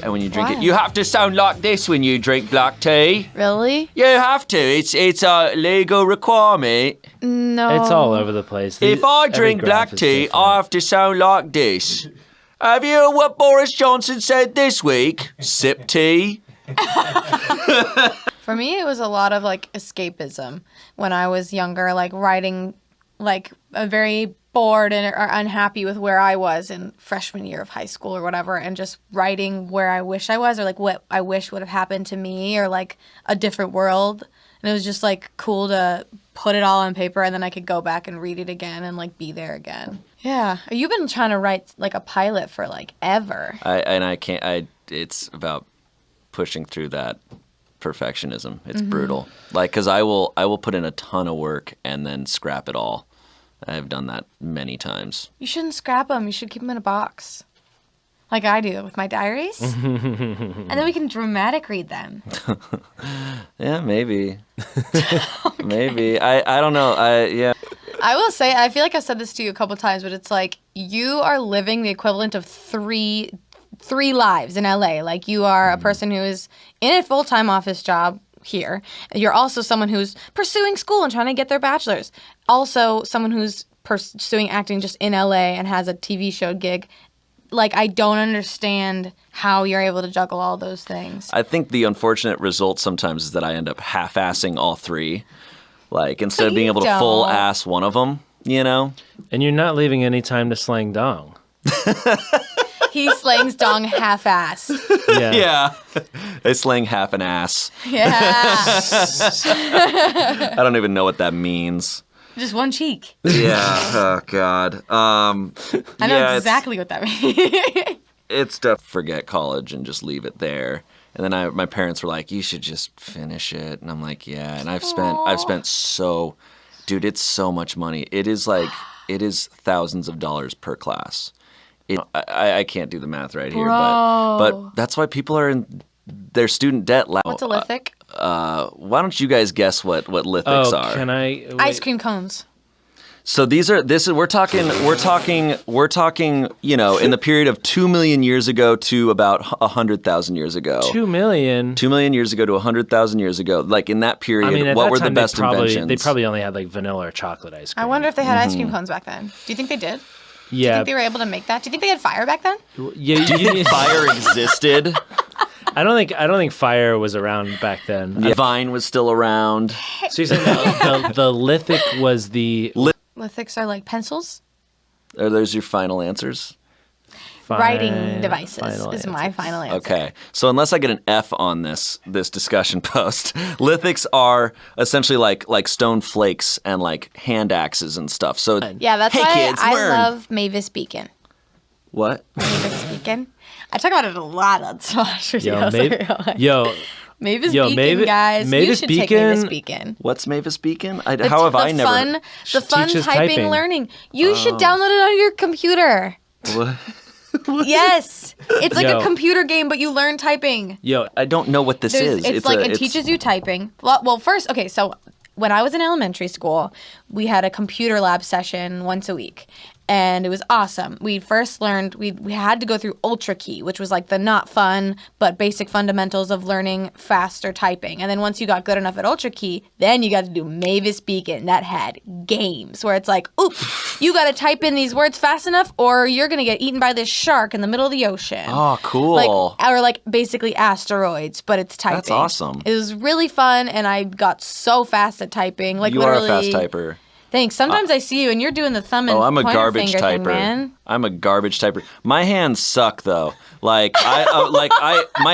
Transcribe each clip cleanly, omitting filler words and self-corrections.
And when you drink it, you have to sound like this when you drink black tea. Really? You have to. It's a legal requirement. No. It's all over the place. If I drink black tea, I have to sound like this. Have you heard what Boris Johnson said this week? Sip tea. For me, it was a lot of like escapism when I was younger, like writing like a very bored or unhappy with where I was in freshman year of high school or whatever, and just writing where I wish I was or like what I wish would have happened to me or like a different world. And it was just like cool to put it all on paper and then I could go back and read it again and like be there again. Yeah. You've been trying to write like a pilot for like ever. It's about pushing through that perfectionism. It's brutal. Like, cause I will put in a ton of work and then scrap it all. I've done that many times. You shouldn't scrap them. You should keep them in a box. Like I do with my diaries. And then we can dramatic read them. Yeah, maybe. Okay. Maybe. I don't know. Yeah. I will say, I feel like I've said this to you a couple times, but it's like you are living the equivalent of three lives in LA. Like you are a person who is in a full-time office job here. You're also someone who's pursuing school and trying to get their bachelor's. Also someone who's pursuing acting just in LA and has a TV show gig. Like, I don't understand how you're able to juggle all those things. I think the unfortunate result sometimes is that I end up half-assing all three. Like, instead of being able to full-ass one of them, you know? And you're not leaving any time to slang dong. He slangs dong half-ass. Yeah. Yeah. I slang half an ass. Yeah. I don't even know what that means. Just one cheek. Yeah. Oh, God. I know exactly what that means. It's to forget college and just leave it there. And then my parents were like, you should just finish it. And I'm like, yeah. And I've spent dude, it's so much money. It is thousands of dollars per class. I can't do the math right here, but that's why people are in their student debt. What's a lithic? Why don't you guys guess what lithics are? Can I? Wait. Ice cream cones. So we're talking, you know, in the period of 2 million years ago to about 100,000 years ago. 2 million? 2 million years ago to 100,000 years ago. Like in that period, I mean, what were the best inventions? They probably only had like vanilla or chocolate ice cream. I wonder if they had ice cream cones back then. Do you think they did? Yeah. Do you think they were able to make that? Do you think they had fire back then? Yeah. Do you think fire existed? I don't think fire was around back then. Yeah. Vine was still around. So you're saying the lithic was the... Lithics are like pencils? Are those your final answers? Writing devices is my final answer. Okay. So unless I get an F on this discussion post, lithics are essentially like stone flakes and like hand axes and stuff. So yeah, that's why kids, I learn. love Mavis Beacon. What? Mavis Beacon. I talk about it a lot on Smosh videos. Mavis Beacon, guys. Mavis you should take Mavis Beacon. What's Mavis Beacon? How have I never... The fun typing learning. You should download it on your computer. What? Yes. It's like a computer game, but you learn typing. I don't know what this is. It teaches you typing. Well, first, okay, so when I was in elementary school, we had a computer lab session once a week. And it was awesome. We first learned, we had to go through Ultra Key, which was like the not fun, but basic fundamentals of learning faster typing. And then once you got good enough at Ultra Key, then you got to do Mavis Beacon. That had games where it's like, oop, you got to type in these words fast enough or you're going to get eaten by this shark in the middle of the ocean. Oh, cool. Or basically asteroids, but it's typing. That's awesome. It was really fun, and I got so fast at typing. Like, you literally, are a fast typer. Thanks. Sometimes I see you and you're doing the thumb and I'm a pointer garbage finger typer. thing, man. I'm a garbage typer. My hands suck though. My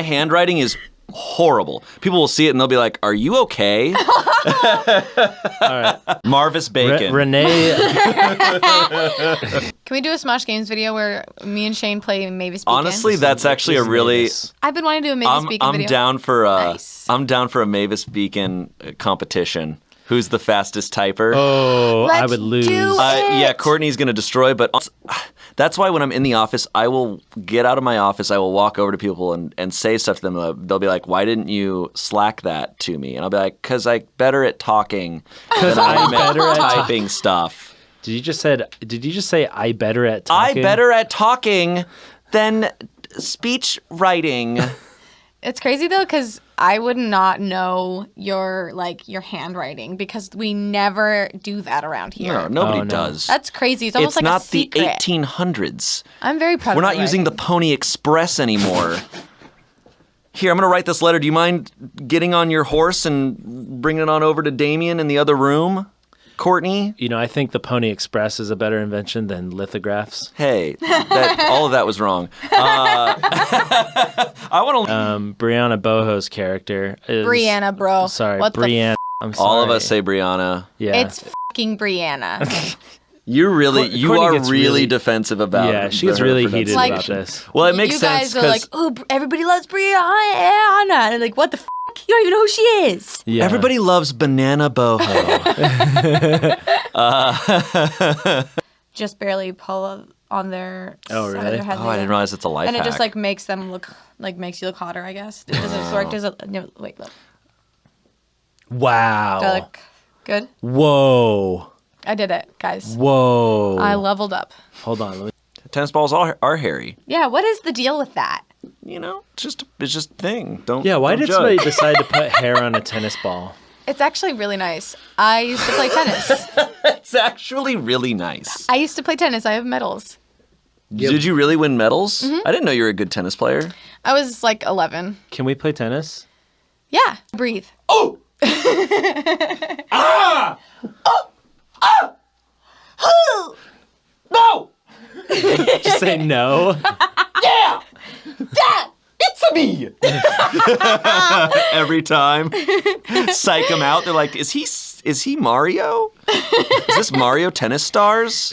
handwriting is horrible. People will see it and they'll be like, "Are you okay?" All right. Marvis Bacon. Renee. Can we do a Smosh Games video where me and Shane play Mavis Beacon? Honestly, that's actually a really. I've been wanting to do a Mavis Beacon video. I'm down for a Mavis Beacon competition. Who's the fastest typer? Oh, I would lose. Yeah, Courtney's going to destroy, but that's why when I'm in the office, I will get out of my office, I will walk over to people and say stuff to them. They'll be like, why didn't you Slack that to me? And I'll be like, because I'm better at talking than I'm better at typing stuff. Did you just say I better at talking? I better at talking than speech writing. It's crazy though, because I would not know your handwriting because we never do that around here. No, nobody does. That's crazy. It's almost like not a secret. the 1800s. I'm very proud We're of not my using the writing. Pony Express anymore. Here, I'm going to write this letter. Do you mind getting on your horse and bringing it on over to Damien in the other room? Courtney? You know, I think the Pony Express is a better invention than lithographs. Hey, all of that was wrong. I want to... Brianna Boho's character is... Brianna, bro. Sorry, What Brianna. I'm sorry. All of us say Brianna. Yeah. It's fucking Brianna. You Courtney are gets really defensive about it. Yeah, she gets really heated Like- about this. Well, it makes you sense guys are like, oh, everybody loves Brianna. And like, what the f***? You don't even know who she is. Yeah. everybody loves Banana Boho. Just barely pull on their Oh, side of really? their head. Oh, I didn't realize it's a life And it hack. just like makes them look makes you look hotter, I guess. Does it work? Does it? No, wait, look. Wow. Do I look good? Whoa. I did it, guys. Whoa. I leveled up. Hold on. Let me... Tennis balls are hairy. Yeah, what is the deal with that? You know, it's just a thing. Don't. Yeah, why don't did judge. somebody decide to put hair on a tennis ball? It's actually really nice. I used to play tennis. It's actually really nice. I used to play tennis. I have medals. Did you really win medals? Mm-hmm. I didn't know you were a good tennis player. I was like 11. Can we play tennis? Yeah, breathe. Oh! No! Just say no. Yeah! Dad! It's a me! Every time. Psych them out. They're like, is he Mario? Is this Mario Tennis Stars?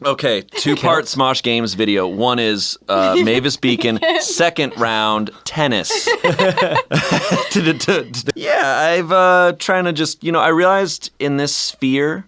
Okay, two-part Smosh Games video. One is Mavis Beacon, second round, tennis. Yeah, I've trying to just, I realized in this sphere,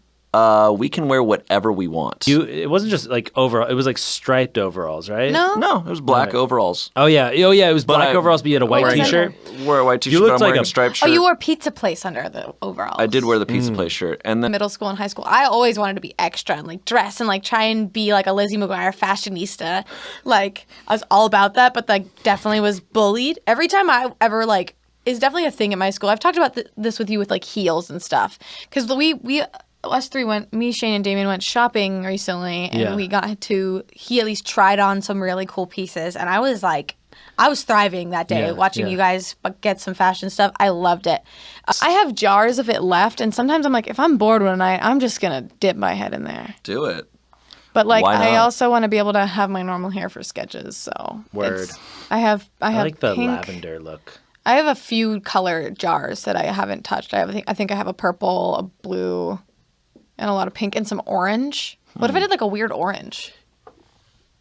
we can wear whatever we want. It wasn't just like overall. It was like striped overalls, right? No? No, it was black overalls. Oh yeah. It was black I- overalls, but you had a white was that? T-shirt. Wore a white t-shirt, You but looked I'm like wearing a- a striped Oh, shirt. you wore pizza place under the overalls. I did wear the pizza place shirt. And then Middle school and high school, I always wanted to be extra and like dress and like try and be like a Lizzie McGuire fashionista. Like I was all about that, but like definitely was bullied. Every time I ever like is definitely a thing at my school. I've talked about this with you with like heels and stuff because we us three me, Shane, and Damien went shopping recently, and we got to. He at least tried on some really cool pieces, and I was thriving that day watching you guys get some fashion stuff. I loved it. I have jars of it left, and sometimes I'm like, if I'm bored one night, I'm just gonna dip my head in there. do it. But like, Why I not? also want to be able to have my normal hair for sketches. So Word. I have I like the pink. lavender look. I have a few color jars that I haven't touched. I think I have a purple, a blue, and a lot of pink and some orange. What if I did like a weird orange?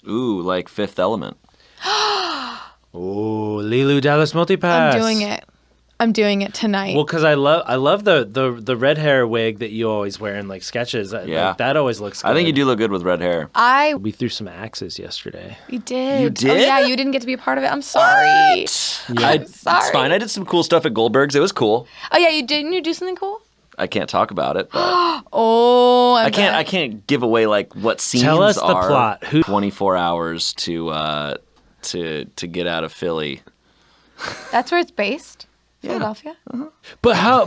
Ooh, like Fifth Element. Ooh, Lilu Dallas Multipass. I'm doing it tonight. Well, because I love the red hair wig that you always wear in like sketches. Yeah. Like, that always looks good. I think you do look good with red hair. We threw some axes yesterday. You did. You did? Oh, yeah, you didn't get to be a part of it. I'm sorry. It's sorry. fine. I did some cool stuff at Goldberg's. It was cool. Oh yeah, didn't you do something cool? I can't talk about it, but Oh, I can't give away like what scenes Tell us the are. plot. 24 hours to get out of Philly. That's where it's based. Philadelphia. But how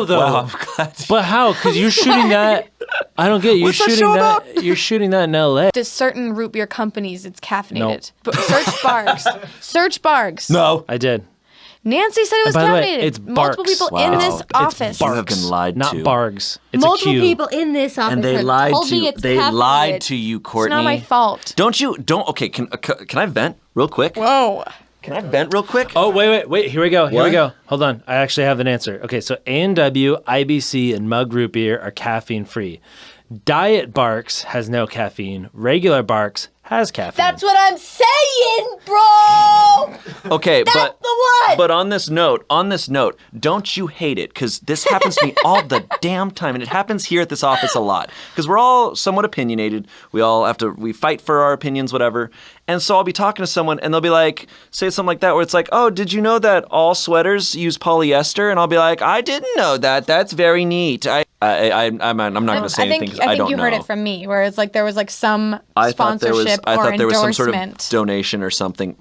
though? Wow, I'm glad. But how? Because you're shooting that. I don't get it. You're What's that shooting show that. about? You're shooting that in L.A. To certain root beer companies, it's caffeinated. But search Bargs. Search Bargs. No. I did. Nancy said it was By the way, caffeinated. it's Multiple Barks. people Wow. in this It's office. You have been lied Not to. Bargs. It's Multiple a Q. people in this office And they have lied told to me you. it's They caffeinated. lied to you, Courtney. It's not my fault. Don't. Okay, can I vent real quick? Whoa. Can I vent real quick? Oh, wait. Here we go. What? Hold on. I actually have an answer. Okay, so A&W, IBC, and Mug Root Beer are caffeine free. Diet Barks has no caffeine. Regular Barks has caffeine. That's what I'm saying, bro. Okay, That's but the one. But on this note, don't you hate it? Because this happens to me all the damn time, and it happens here at this office a lot. Because we're all somewhat opinionated. We fight for our opinions, whatever. And so I'll be talking to someone, and they'll be like, say something like that, where it's like, oh, did you know that all sweaters use polyester? And I'll be like, I didn't know that. That's very neat. I I'm not going to say anything because I think don't you know. heard it from me, where it's like there was like some I thought sponsorship I or thought there was some sort of endorsement donation or something.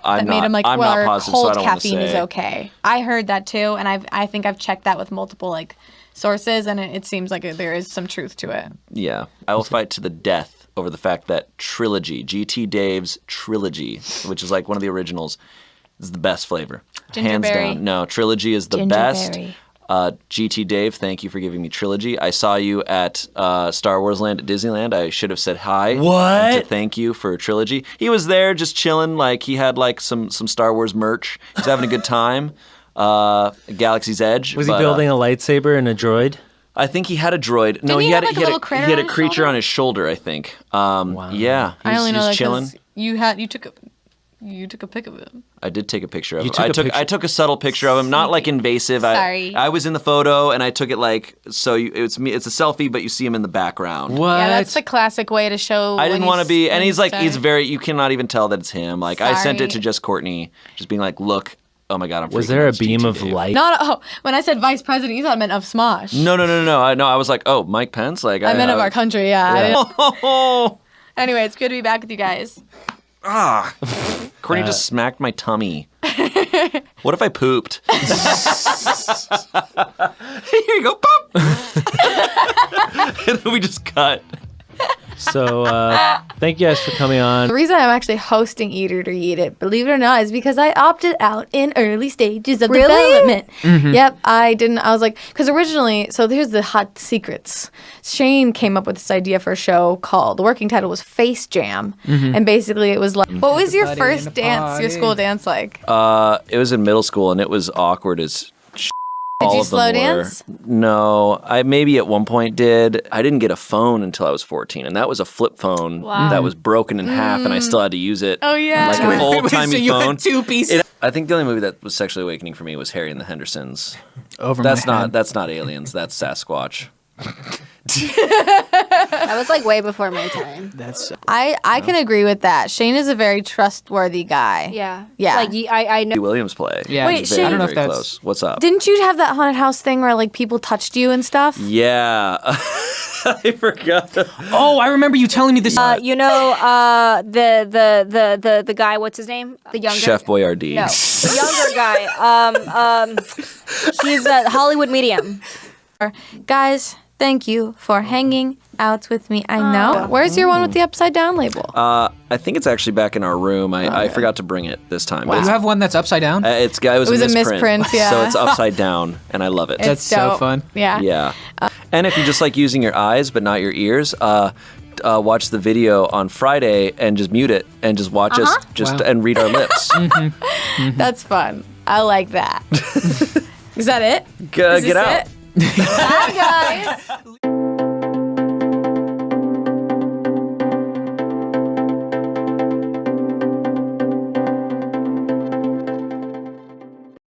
that made him like, I'm well, not positive, so cold I don't want to caffeine say. is okay. I heard that too, and I think I've checked that with multiple like sources, and it seems like there is some truth to it. Yeah, I will fight to the death over the fact that Trilogy, GT Dave's Trilogy, which is like one of the originals, is the best flavor. Hands Gingerberry. down. No, Trilogy is the best. Gingerberry. GT Dave, thank you for giving me Trilogy. I saw you at Star Wars Land at Disneyland. I should have said hi. What? And to thank you for Trilogy. He was there just chilling. Like he had like some Star Wars merch. He was having a good time. Galaxy's Edge. Was he building a lightsaber and a droid? I think he had a droid. No, Didn't he he had have, like, a little critter he had on a his creature shoulder? on his shoulder. I think. Wow. Yeah, I only know he's that chilling. because you took a pic of him. I did take a picture of You him. took a picture? I took a subtle picture of him, not like invasive. Sorry. I was in the photo and I took it like so. It's me. It's a selfie, but you see him in the background. What? Yeah, that's the classic way to show. I didn't want to be, and he's like, he's sorry. very. You cannot even tell that it's him. Like I sent it Sorry. to just Courtney, just being like, look. Oh my God, I'm. Was freaking there out. a It's beam GT of Dave. light? When I said vice president, you thought I meant of Smosh. No. I was like, oh, Mike Pence. Like I meant of our country. Yeah. I didn't- Oh, Anyway, it's good to be back with you guys. Courtney just smacked my tummy. What if I pooped? Here you go, pop. And then we just cut. So thank you guys for coming on. The reason I'm actually hosting Eat It or Eat It, believe it or not, is because I opted out in early stages of development. Yep, I didn't. I was like, because originally, so here's the hot secrets. Shane came up with this idea for a show called, the working title was Face Jam. And basically it was like, what was your Everybody in first the dance, your party. school dance like? It was in middle school, and it was awkward as. Did you of them slow were. dance? No, I maybe at one point did. I didn't get a phone until I was 14, and that was a flip phone that was broken in half, and I still had to use it. Oh, yeah. like an old timey so you phone. had two pieces. I think the only movie that was sexually awakening for me was Harry and the Hendersons. Over That's my not head. that's not aliens. That's Sasquatch. That was like way before my time. That's I can agree with that. Shane is a very trustworthy guy. Yeah. Yeah. Like I know. Williams play. Yeah. Wait, Very, Shane- I don't know if very that's close. What's up? Didn't you have that haunted house thing where like people touched you and stuff? Yeah, I forgot. Oh, I remember you telling me this. You know, the guy. What's his name? The younger Chef Boyardee. No, the younger guy. He's a Hollywood medium. Guys, thank you for hanging out with me. I know. Where's your one with the upside down label? I think it's actually back in our room. I forgot to bring it this time. You have one that's upside down? It was a a misprint. misprint, yeah. So it's upside down, and I love it. That's so dope. fun. Yeah. Yeah. And if you just like using your eyes but not your ears, watch the video on Friday and just mute it and just watch us Wow. and read our lips. That's fun. I like that. Is that it? Get Is this out. it? Bye, guys.